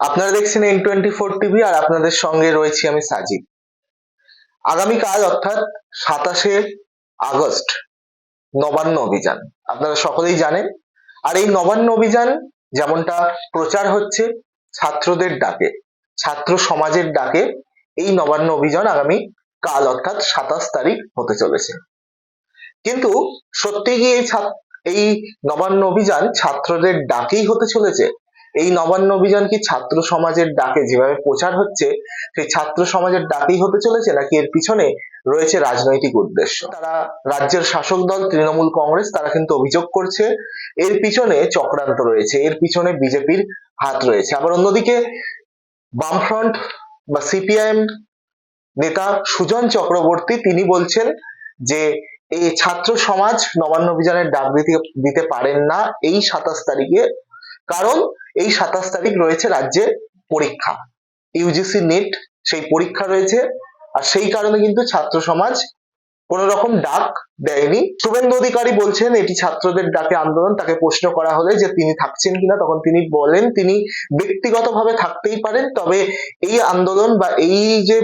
আপনারা দেখছেন N24 TV আর আপনাদের সঙ্গে রয়েছি আমি সাজিদ। আগামীকাল অর্থাৎ 27শে আগস্ট নবান্ন অভিযান আপনারা সকলেই জানেন। আর এই নবান্ন অভিযান যেমনটা প্রচার হচ্ছে ছাত্রদের ডাকে, ছাত্র সমাজের ডাকে এই নবান্ন অভিযান আগামী কাল অর্থাৎ 27 তারিখ হতে চলেছে। কিন্তু সত্যি কি এই নবান্ন অভিযান ছাত্রদের ডাকেই হতে চলেছে? এই নবান্ন অভিযান কি ছাত্র সমাজের ডাকে যেভাবে প্রচার হচ্ছে সেই ছাত্র সমাজের ডাকেই হতে চলেছে, নাকি এর পিছনে রয়েছে রাজনৈতিক উদ্দেশ্য? তারা রাজ্যের শাসক দল তৃণমূল কংগ্রেস তারা কিন্তু অভিযোগ করছে এর পিছনে চক্রান্ত রয়েছে, এর পিছনে বিজেপির হাত রয়েছে। আবার অন্যদিকে বামফ্রন্ট বা সিপিআইএম নেতা সুজন চক্রবর্তী তিনি বলছেন যে এই ছাত্র সমাজ নবান্ন অভিযানের ডাক দিতে পারেন না এই 27 তারিখে, কারণ এই 27 তারিখ রয়েছে রাজ্যে পরীক্ষা, ইউজিসি নেট সেই পরীক্ষা রয়েছে। আর সেই কারণে কিন্তু ছাত্র সমাজ কোন রকম ডাক দেয়নি। শুভেন্দু অধিকারী বলছেন এটি ছাত্রদের ডাকে আন্দোলন। তাকে প্রশ্ন করা হলে যে তিনি থাকছেন কিনা, তখন তিনি বলেন তিনি ব্যক্তিগতভাবে থাকতেই পারেন, তবে এই আন্দোলন বা এই যে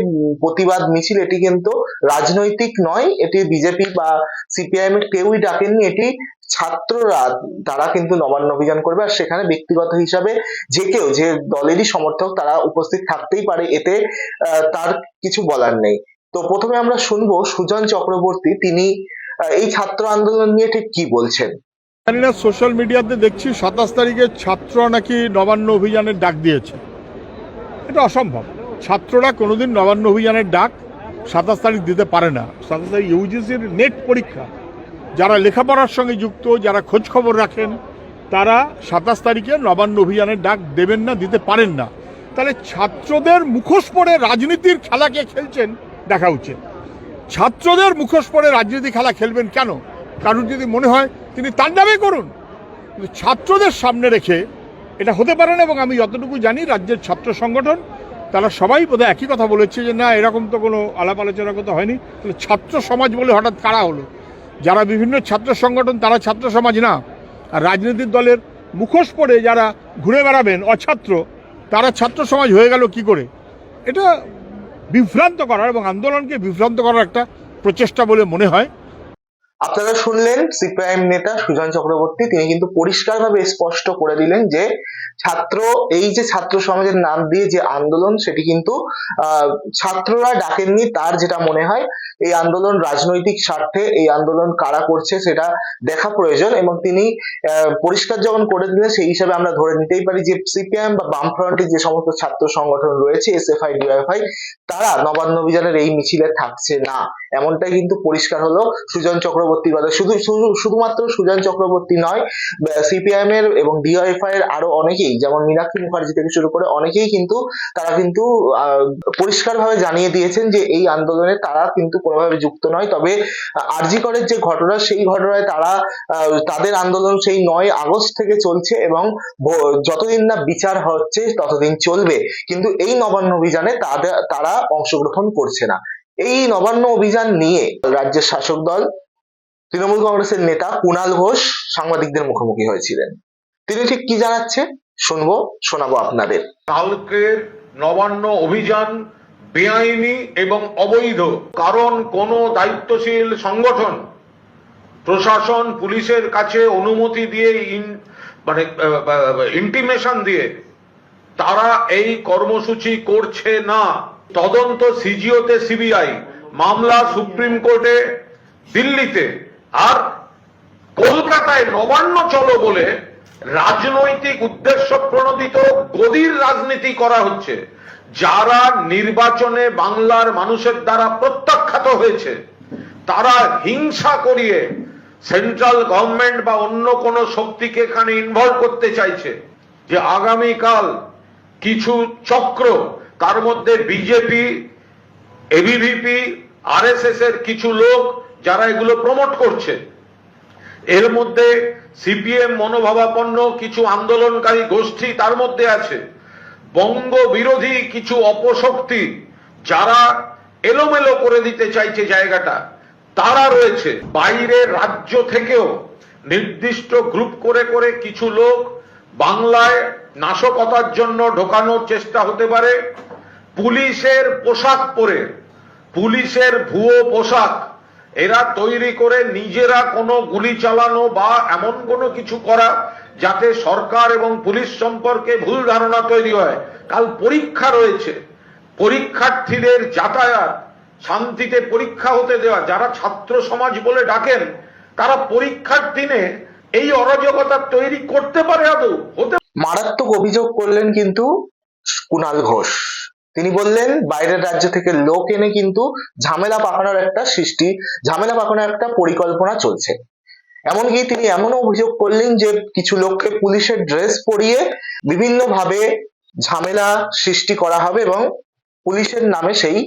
প্রতিবাদ মিছিল এটি কিন্তু রাজনৈতিক নয়, এটি বিজেপি বা সিপিআইএম এর কেউই ডাকেননি, এটি ছাত্ররা তারা কিন্তু নবান্ন অভিযান করবে। আর সেখানে ব্যক্তিগত হিসাবে যে কেউ যে দলেরই সমর্থক তারা উপস্থিত থাকতেই পারে, এতে তার কিছু বলার নেই। তো প্রথমে আমরা শুনবো সুজন চক্রবর্তী তিনি এই ছাত্র আন্দোলন নিয়ে ঠিক কি বলছেন। জানি না, সোশ্যাল মিডিয়াতে দেখছি 27 তারিখে ছাত্ররা নাকি নবান্ন অভিযানের ডাক দিয়েছে। এটা অসম্ভব। ছাত্ররা কোনোদিন নবান্ন অভিযানের ডাক 27 তারিখ দিতে পারে না। 27 তারিখ ইউজিসির নেট পরীক্ষা। যারা লেখাপড়ার সঙ্গে যুক্ত, যারা খোঁজ খবর রাখেন, তারা 27 তারিখে নবান্ন অভিযানের ডাক দেবেন না, দিতে পারেন না। তাহলে ছাত্রদের মুখোশ পড়ে রাজনীতির খেলাকে খেলছেন দেখা উচিত। ছাত্রদের মুখোশ পড়ে রাজনীতি খেলা খেলবেন কেন? কারণ যদি মনে হয় তিনি তার নামে করুন, কিন্তু ছাত্রদের সামনে রেখে এটা হতে পারে না। এবং আমি যতটুকু জানি রাজ্যের ছাত্র সংগঠন তারা সবাই বোধহয় একই কথা বলেছে যে না, এরকম তো কোনো আলাপ আলোচনার কথা হয়নি। তাহলে ছাত্র সমাজ বলে হঠাৎ কারা হলো? যারা বিভিন্ন ছাত্র সংগঠন তারা ছাত্র সমাজ না, আর রাজনৈতিক দলের মুখোশ পড়ে যারা ঘুরে বেড়াবেন অছাত্র তারা ছাত্র সমাজ হয়ে গেল কি করে? এটা বিভ্রান্ত করার এবং আন্দোলনকে বিভ্রান্ত করার একটা প্রচেষ্টা বলে মনে হয়। আপনারা শুনলেন সিপিআইএম নেতা সুজন চক্রবর্তী, তিনি কিন্তু পরিষ্কারভাবে স্পষ্ট করে দিলেন যে এই যে ছাত্র সমাজের নাম দিয়ে যে আন্দোলন সেটি কিন্তু ছাত্ররা ডাকেননি। তার যেটা মনে হয় এই আন্দোলন রাজনৈতিক স্বার্থে, এই আন্দোলন কারা করছে সেটা দেখা প্রয়োজন, এবং তিনি পরিষ্কার যখন করে দিলেন সেই হিসাবে আমরা ধরে নিতেই পারি যে সিপিআইএম বা বামফ্রন্টের যে সমস্ত ছাত্র সংগঠন রয়েছে এসএফআই ডিওএফআই তারা নবান্ন অভিযানের এই মিছিলে থাকছে না, এমনটাই কিন্তু পরিষ্কার হলো সুজন চক্রবর্তীর কথা। শুধুমাত্র সুজন চক্রবর্তী নয়, সিপিআইএম এর এবং ডিওএফআই এর আরো অনেকেই, যেমন মীনাক্ষী মুখার্জি থেকে শুরু করে অনেকেই কিন্তু তারা কিন্তু পরিষ্কারভাবে জানিয়ে দিয়েছেন যে এই আন্দোলনে তারা কিন্তু কোনোভাবে যুক্ত নয়। তবে আরজি করের যে ঘটনা সেই ঘটনায় তারা তাদের আন্দোলন সেই 9 আগস্ট থেকে চলছে এবং যতদিন না বিচার হচ্ছে ততদিন চলবে, কিন্তু এই নবান্ন অভিযানে তারা অংশগ্রহণ করছে না। এই নবান্ন অভিযান নিয়ে রাজ্যের শাসক দল তৃণমূল কংগ্রেসের নেতা কুণাল ঘোষ সাংবাদিকদের মুখোমুখি হয়েছিলেন। তিনি ঠিক কি জানাচ্ছে শোনাবো আপনাদের। কালকের নবান্ন অভিযান বেআইনি এবং অবৈধ, কারণ কোন দায়িত্বশীল সংগঠন প্রশাসন পুলিশের কাছে অনুমতি দিয়ে ইন্টিমেশন দিয়ে তারা এই কর্মসূচি করছে না। তদন্ত সিজিওতে সিবিআই, মামলা সুপ্রিম কোর্টে দিল্লিতে, আর কলকাতায় নবান্ন চলো বলে রাজনৈতিক উদ্দেশ্য প্রণোদিত গদির রাজনীতি করা হচ্ছে। যারা নির্বাচনে বাংলার মানুষের দ্বারা প্রত্যাখ্যাত হয়েছে তারা হিংসা করিয়ে সেন্ট্রাল গভর্নমেন্ট বা অন্য কোন শক্তিকে এখানে ইনভলভ করতে চাইছে। যে আগামীকাল কিছু চক্র, তার মধ্যে বিজেপি, এবিভিপি, আরএসএস এর কিছু লোক যারা এগুলো প্রমোট করছে, এর মধ্যে সিপিএম মনোভাবাপন্ন কিছু আন্দোলনকারী গোষ্ঠী তার মধ্যে আছে, বঙ্গ বিরোধী কিছু অপশক্তি যারা এলোমেলো করে দিতে চাইছে জায়গাটা, তারা রয়েছে। বাইরের রাজ্য থেকেও নির্দিষ্ট গ্রুপ করে করে কিছু লোক বাংলায় নাশকতার জন্য ঢোকানোর চেষ্টা হতে পারে। পুলিশের পোশাক পরে, পুলিশের ভুয়ো পোশাক এরা তৈরি করে নিজেরা কোনো গুলি চালানো বা এমন কোনো কিছু করা যাতে সরকার এবং পুলিশ সম্পর্কে ভুল ধারণা তৈরি হয়। কাল পরীক্ষা রয়েছে, পরীক্ষার্থীদের যাতায়াত, শান্তিতে পরীক্ষা হতে দেওয়া, যারা ছাত্র সমাজ বলে ডাকেন তারা পরীক্ষার দিনে এই অরাজকতা তৈরি করতে পারে আদৌ? হতে মারাত্মক অভিযোগ করলেন কিন্তু কুণাল ঘোষ। তিনি বললেন বাইরের রাজ্য থেকে লোক এনে কিন্তু ঝামেলা পাকানোর একটা পরিকল্পনা চলছে। এমনকি তিনি এমনও অভিযোগ করলেন যে কিছু লোককে পুলিশের ড্রেস পরিয়ে বিভিন্নভাবে ঝামেলা সৃষ্টি করা হবে এবং পুলিশের নামে সেই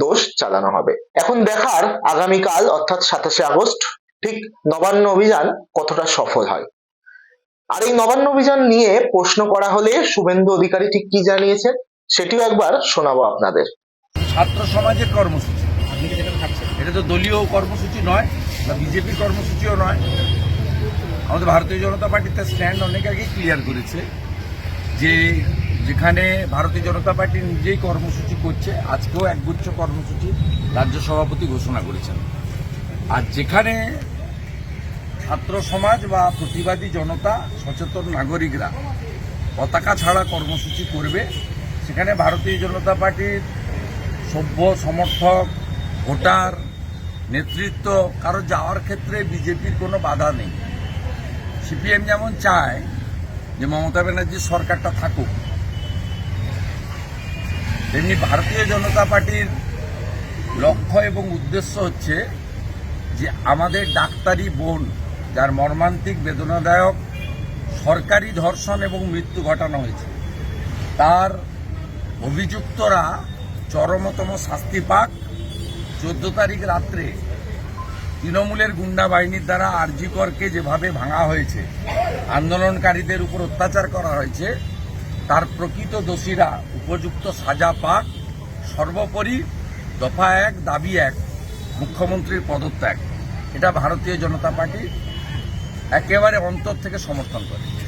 দোষ চালানো হবে। এখন দেখার আগামীকাল অর্থাৎ 27শে আগস্ট ঠিক নবান্ন অভিযান কতটা সফল হয়। আর এই নবান্ন অভিযান নিয়ে প্রশ্ন করা হলে শুভেন্দু অধিকারী ঠিক কি জানিয়েছেন সেটিও একবার শোনাবো আপনাদের। ছাত্র সমাজের কর্মসূচি, এটা তো দলীয় কর্মসূচি নয় বা বিজেপির কর্মসূচিও নয়। আমাদের ভারতীয় জনতা পার্টি তার স্ট্যান্ড অনেক আগেই ক্লিয়ার করেছে যে যেখানে ভারতীয় জনতা পার্টি নিজেই কর্মসূচি করছে, আজকেও একগুচ্ছ কর্মসূচি রাজ্য সভাপতি ঘোষণা করেছেন। আর যেখানে ছাত্র সমাজ বা প্রতিবাদী জনতা, সচেতন নাগরিকরা পতাকা ছাড়া কর্মসূচি করবে, সেখানে ভারতীয় জনতা পার্টির সভ্য সমর্থক, ভোটার, নেতৃত্ব কারো যাওয়ার ক্ষেত্রে বিজেপির কোনো বাধা নেই। সিপিএম যেমন চায় যে মমতা ব্যানার্জির সরকারটা থাকুক, তেমনি ভারতীয় জনতা পার্টির লক্ষ্য এবং উদ্দেশ্য হচ্ছে যে আমাদের ডাক্তারি বোন, যার মর্মান্তিক বেদনাদায়ক সরকারি ধর্ষণ এবং মৃত্যু ঘটানো হয়েছে, তার অভিযুক্তরা চরমতম শাস্তি পাক। 14 তারিখ রাত্রে তৃণমূলের গুন্ডা বাহিনীর দ্বারা আরজি করকে যেভাবে ভাঙা হয়েছে, আন্দোলনকারীদের উপর অত্যাচার করা হয়েছে, তার প্রকৃত দোষীরা উপযুক্ত সাজা পাক। সর্বোপরি দফা 1 দাবি 1 মুখ্যমন্ত্রীর পদত্যাগ, এটা ভারতীয় জনতা পার্টি একেবারে অন্তর থেকে সমর্থন করে।